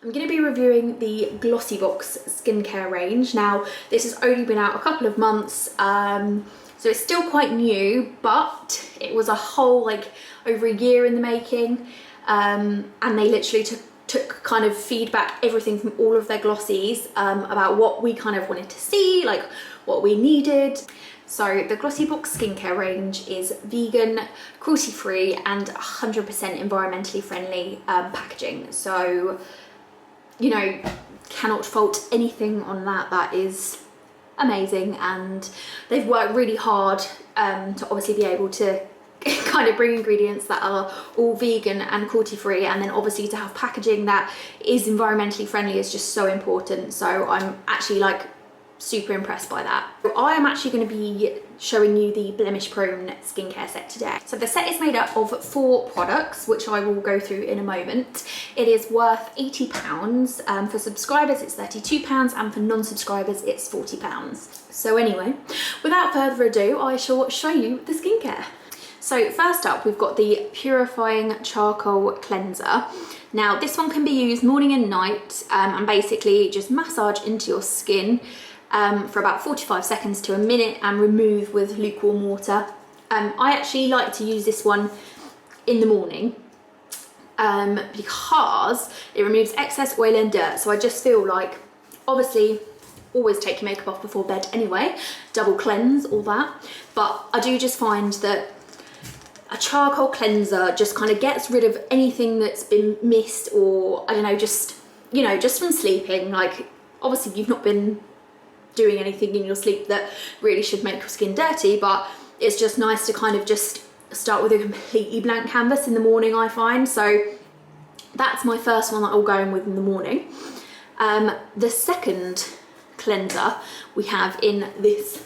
I'm going to be reviewing the Glossybox skincare range. Now, this has only been out a couple of months, so it's still quite new, but it was a whole, over a year in the making, and they literally took kind of feedback, everything from all of their glossies, about what we kind of wanted to see, what we needed. So the Glossybox skincare range is vegan, cruelty-free, and 100% environmentally friendly packaging. So, you know, cannot fault anything on that. That is amazing, and they've worked really hard to obviously be able to kind of bring ingredients that are all vegan and cruelty-free, and then obviously to have packaging that is environmentally friendly is just so important. So I'm actually super impressed by that. So I am actually going to be showing you the Blemish Prone skincare set today. So the set is made up of 4 products, which I will go through in a moment. It is worth £80. For subscribers it's £32, and for non-subscribers it's £40. So anyway, without further ado, I shall show you the skincare. So first up, we've got the Purifying Charcoal Cleanser. Now this one can be used morning and night, and basically just massage into your skin for about 45 seconds to a minute and remove with lukewarm water. I actually like to use this one in the morning because it removes excess oil and dirt. So I just feel like, obviously, always take your makeup off before bed anyway, double cleanse, all that. But I do just find that a charcoal cleanser just kind of gets rid of anything that's been missed, or I don't know, just from sleeping. Obviously you've not been doing anything in your sleep that really should make your skin dirty, but it's just nice to kind of just start with a completely blank canvas in the morning, I find. So that's my first one that I'll go in with in the morning. The second cleanser we have in this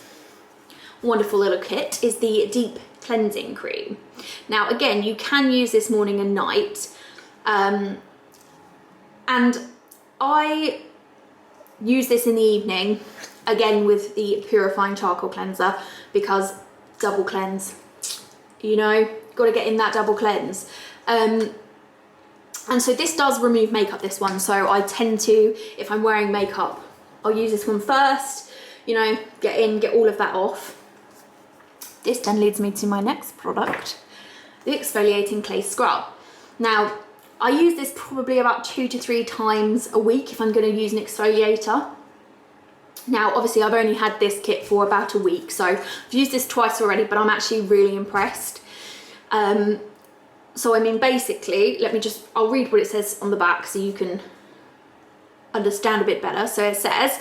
wonderful little kit is the Deep Cleansing Cream. Now again, you can use this morning and night, and I use this in the evening, again with the Purifying Charcoal Cleanser, because double cleanse, got to get in that double cleanse. And so this does remove makeup, this one, so I tend to, if I'm wearing makeup, I'll use this one first, get all of that off. This then leads me to my next product, the Exfoliating Clay Scrub. Now, I use this probably about 2 to 3 times a week if I'm going to use an exfoliator. Now, obviously, I've only had this kit for about a week, so I've used this twice already, but I'm actually really impressed. So, I mean, basically, I'll read what it says on the back so you can understand a bit better. So it says,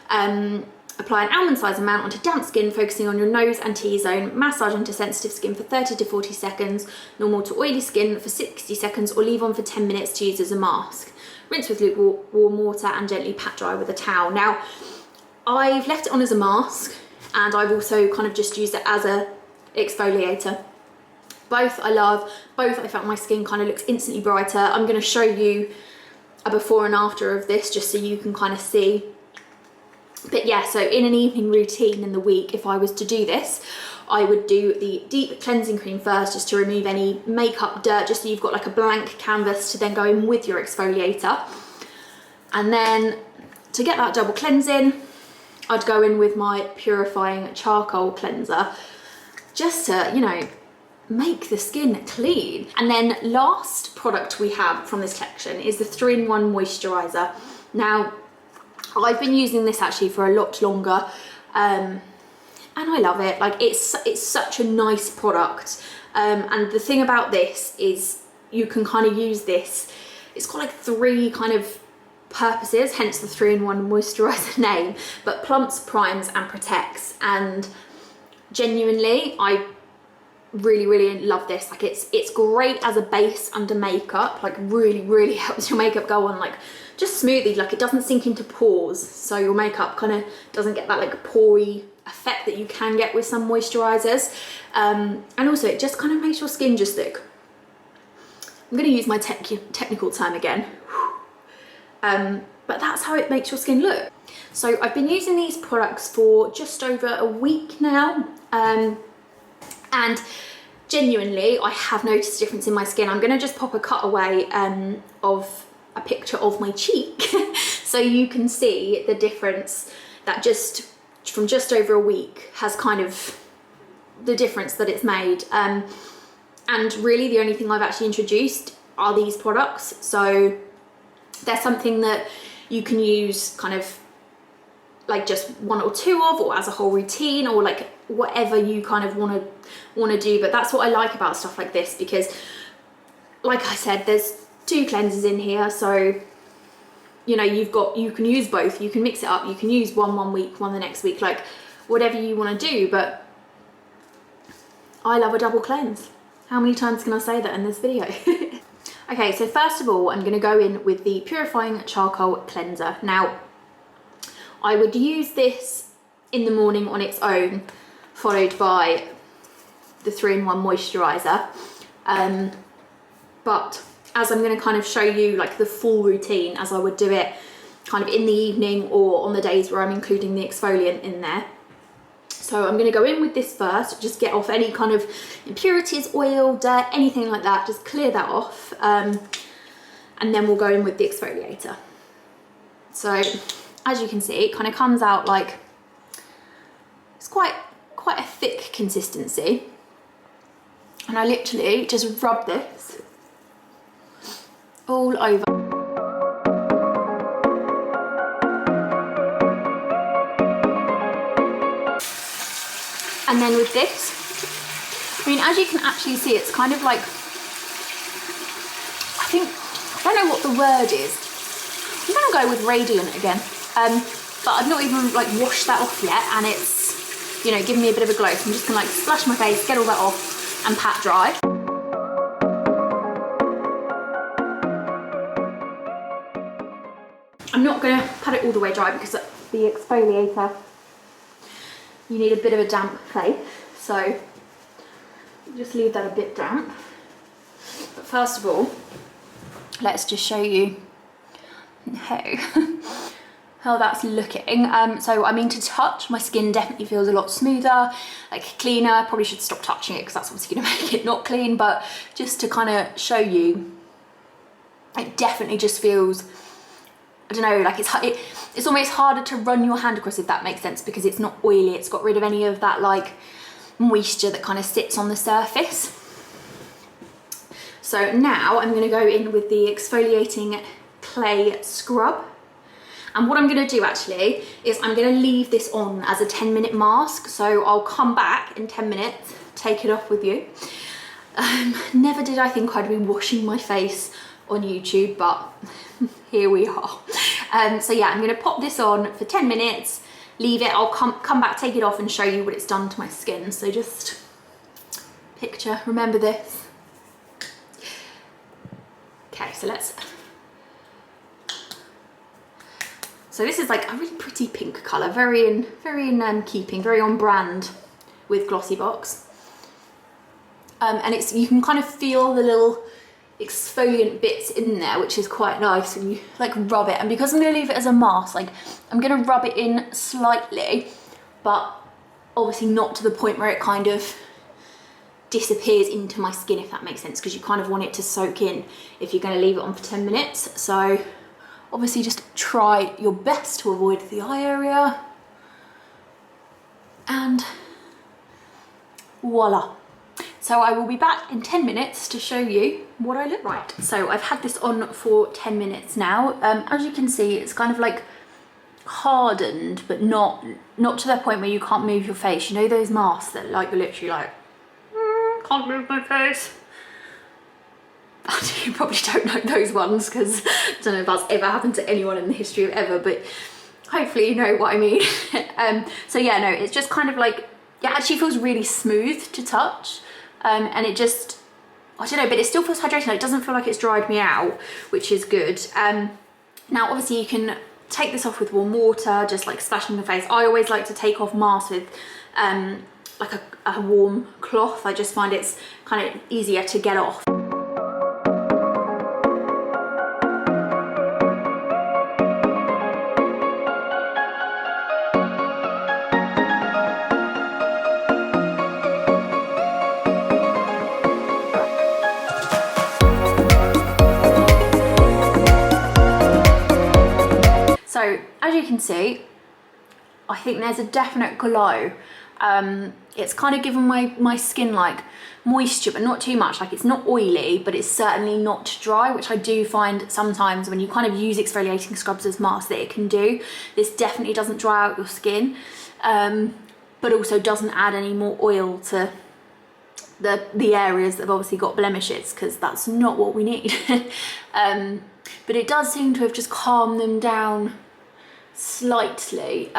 apply an almond-sized amount onto damp skin, focusing on your nose and T-zone. Massage into sensitive skin for 30 to 40 seconds, normal to oily skin for 60 seconds, or leave on for 10 minutes to use as a mask. Rinse with lukewarm water and gently pat dry with a towel. Now, I've left it on as a mask, and I've also kind of just used it as a exfoliator. Both I love, both I felt my skin kind of looks instantly brighter. I'm going to show you a before and after of this just so you can kind of see. But yeah, so in an evening routine in the week, if I was to do this, I would do the Deep Cleansing Cream first, just to remove any makeup dirt, just so you've got a blank canvas to then go in with your exfoliator. And then to get that double cleansing, I'd go in with my Purifying Charcoal Cleanser, just to, make the skin clean. And then last product we have from this collection is the 3-in-1 Moisturizer. Now, I've been using this actually for a lot longer, and I love it. It's such a nice product, and the thing about this is you can kind of use this. It's got 3 kind of purposes, hence the 3-in-1 Moisturizer name, but plumps, primes and protects. And genuinely, I really love this. It's great as a base under makeup, really helps your makeup go on just smoothly, it doesn't sink into pores, so your makeup kind of doesn't get that pory effect that you can get with some moisturizers. And also it just kind of makes your skin just look, I'm going to use my technical term again, but that's how it makes your skin look. So I've been using these products for just over a week now, and genuinely I have noticed a difference in my skin. I'm going to just pop a cutaway of a picture of my cheek so you can see the difference that just from just over a week has kind of the difference that it's made. And really the only thing I've actually introduced are these products, so they're something that you can use kind of like just one or two of, or as a whole routine, or like whatever you kind of want to do. But that's what I like about stuff like this, because like I said, there's 2 cleansers in here, so you know, you can use both, you can mix it up, you can use one week, one the next week, like whatever you want to do. But I love a double cleanse. How many times can I say that in this video? Okay, so first of all, I'm going to go in with the Purifying Charcoal Cleanser. Now, I would use this in the morning on its own, followed by the 3-in-1 moisturizer. But as I'm going to kind of show you like the full routine as I would do it kind of in the evening or on the days where I'm including the exfoliant in there. So I'm going to go in with this first, just get off any kind of impurities, oil, dirt, anything like that, just clear that off. And then we'll go in with the exfoliator. So as you can see, it kind of comes out like, it's quite a thick consistency. And I literally just rub this all over. And then with this, I mean, as you can actually see, it's kind of like, I don't know what the word is. I'm gonna go with radiant again. But I've not even like washed that off yet, and it's, you know, giving me a bit of a glow. So I'm just gonna like splash my face, get all that off, and pat dry. I'm not gonna pat it all the way dry because the exfoliator, you need a bit of a damp face, so just leave that a bit damp. But first of all, let's just show you how that's looking. So I mean, to touch, my skin definitely feels a lot smoother, like cleaner. Probably should stop touching it because that's obviously going to make it not clean, but just to kind of show you, it definitely just feels, I don't know, like it's almost harder to run your hand across, if that makes sense, because it's not oily. It's got rid of any of that like moisture that kind of sits on the surface. So now I'm going to go in with the exfoliating clay scrub. And what I'm going to do actually is I'm going to leave this on as a 10-minute mask. So I'll come back in 10 minutes, take it off with you. Never did I think I'd be washing my face on YouTube, but here we are. So yeah, I'm going to pop this on for 10 minutes, leave it, I'll come back, take it off and show you what it's done to my skin. So just picture, remember this. Okay, so so this is like a really pretty pink colour, very in keeping, very on brand with Glossybox. And it's, you can kind of feel the little exfoliant bits in there, which is quite nice when you like rub it. And because I'm going to leave it as a mask, like I'm going to rub it in slightly, but obviously not to the point where it kind of disappears into my skin, if that makes sense, because you kind of want it to soak in if you're going to leave it on for 10 minutes. So obviously just try your best to avoid the eye area, and voila. So I will be back in 10 minutes to show you what I look like. So I've had this on for 10 minutes now. As you can see, it's kind of like hardened, but not to the point where you can't move your face. You know those masks that like you're literally like, can't move my face. You probably don't know those ones, because I don't know if that's ever happened to anyone in the history of ever, but hopefully you know what I mean. So yeah, no, it's just kind of like, it actually feels really smooth to touch. And it just, I don't know, but it still feels hydrating. It doesn't feel like it's dried me out, which is good. Now obviously you can take this off with warm water, just like splashing the face. I always like to take off masks with like a warm cloth. I just find it's kind of easier to get off. So as you can see, I think there's a definite glow. It's kind of given my skin like moisture, but not too much. Like it's not oily, but it's certainly not dry, which I do find sometimes when you kind of use exfoliating scrubs as masks that it can do. This definitely doesn't dry out your skin, but also doesn't add any more oil to the areas that have obviously got blemishes, because that's not what we need. But it does seem to have just calmed them down slightly.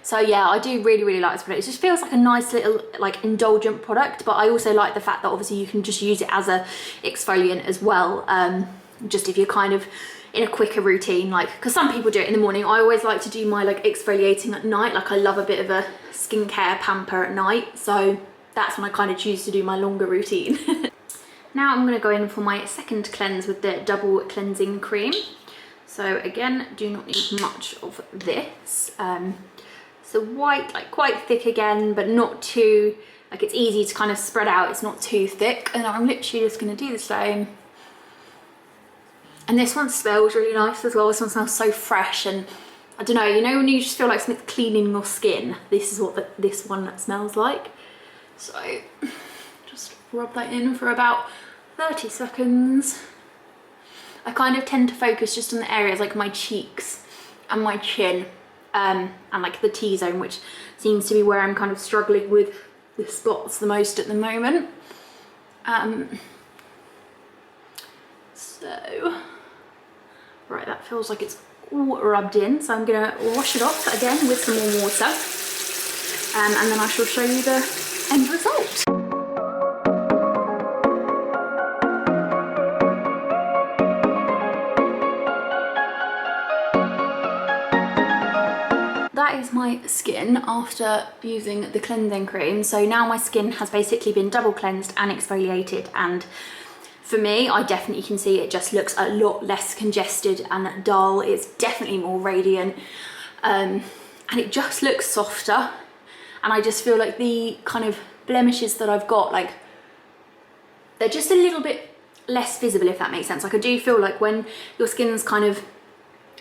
So yeah, I do really like this product. It just feels like a nice little like indulgent product, but I also like the fact that obviously you can just use it as a exfoliant as well, just if you're kind of in a quicker routine, like, because some people do it in the morning. I always like to do my like exfoliating at night. Like I love a bit of a skincare pamper at night, so that's when I kind of choose to do my longer routine. Now I'm going to go in for my second cleanse with the double cleansing cream. So again, do not need much of this. So white, like quite thick again, but not too, like it's easy to kind of spread out, it's not too thick. And I'm literally just going to do the same. And this one smells really nice as well. This one smells so fresh, and I don't know, you know when you just feel like something's cleaning your skin? This is what this one smells like. So just rub that in for about 30 seconds. I kind of tend to focus just on the areas like my cheeks and my chin, and like the T-zone, which seems to be where I'm kind of struggling with the spots the most at the moment. So, right, that feels like it's all rubbed in, so I'm gonna wash it off again with some more water, and then I shall show you the end result. That is my skin after using the cleansing cream. So now my skin has basically been double cleansed and exfoliated, and for me, I definitely can see it just looks a lot less congested and dull. It's definitely more radiant, and it just looks softer. And I just feel like the kind of blemishes that I've got, like, they're just a little bit less visible, if that makes sense. Like I do feel like when your skin's kind of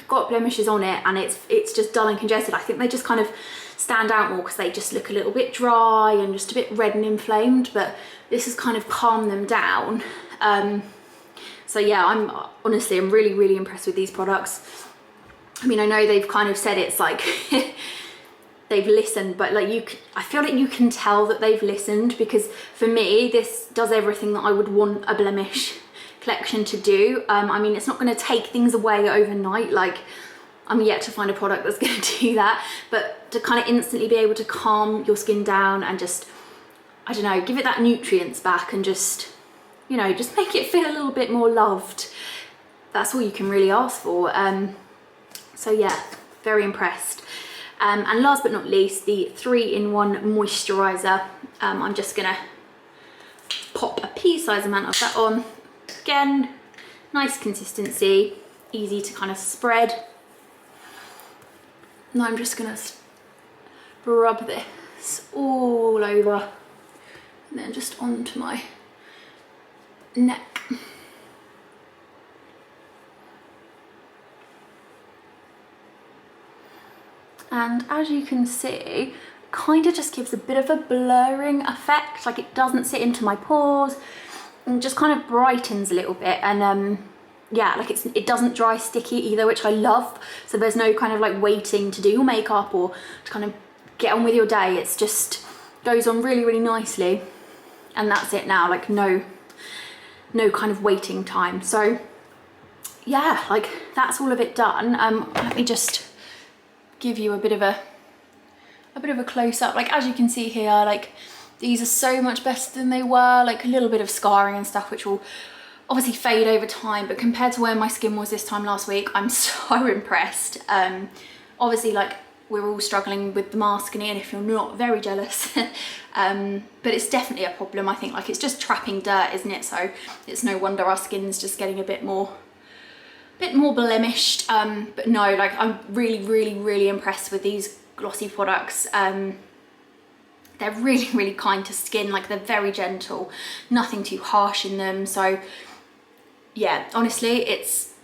got blemishes on it and it's just dull and congested, I think they just kind of stand out more because they just look a little bit dry and just a bit red and inflamed, but this has kind of calmed them down. So yeah, I'm really impressed with these products. I mean, I know they've kind of said it's like they've listened, but like I feel like you can tell that they've listened, because for me this does everything that I would want a Blemish collection to do. I mean, it's not going to take things away overnight, like I'm yet to find a product that's going to do that, but to kind of instantly be able to calm your skin down and just, I don't know, give it that nutrients back and just, you know, just make it feel a little bit more loved. That's all you can really ask for. So yeah, very impressed. And last but not least, the 3-in-1 moisturizer. I'm just gonna pop a pea-sized amount of that on. Again, nice consistency, easy to kind of spread. Now I'm just gonna rub this all over and then just onto my neck. And as you can see, kind of just gives a bit of a blurring effect, like it doesn't sit into my pores and just kind of brightens a little bit. And yeah, like it doesn't dry sticky either, which I love. So there's no kind of like waiting to do your makeup or to kind of get on with your day. It's just goes on really nicely, and that's it now, like no kind of waiting time. So yeah, like that's all of it done. Let me just give you a bit of a close-up. Like as you can see here, like these are so much better than they were, like a little bit of scarring and stuff which will obviously fade over time, but compared to where my skin was this time last week, I'm so impressed. Obviously, like we're all struggling with the mask, and if you're not, very jealous. But it's definitely a problem. I think like it's just trapping dirt, isn't it? So it's no wonder our skin's just getting a bit more blemished. But no, like I'm really impressed with these glossy products. They're really kind to skin, like they're very gentle, nothing too harsh in them. So yeah, honestly, it's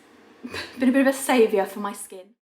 been a bit of a saviour for my skin.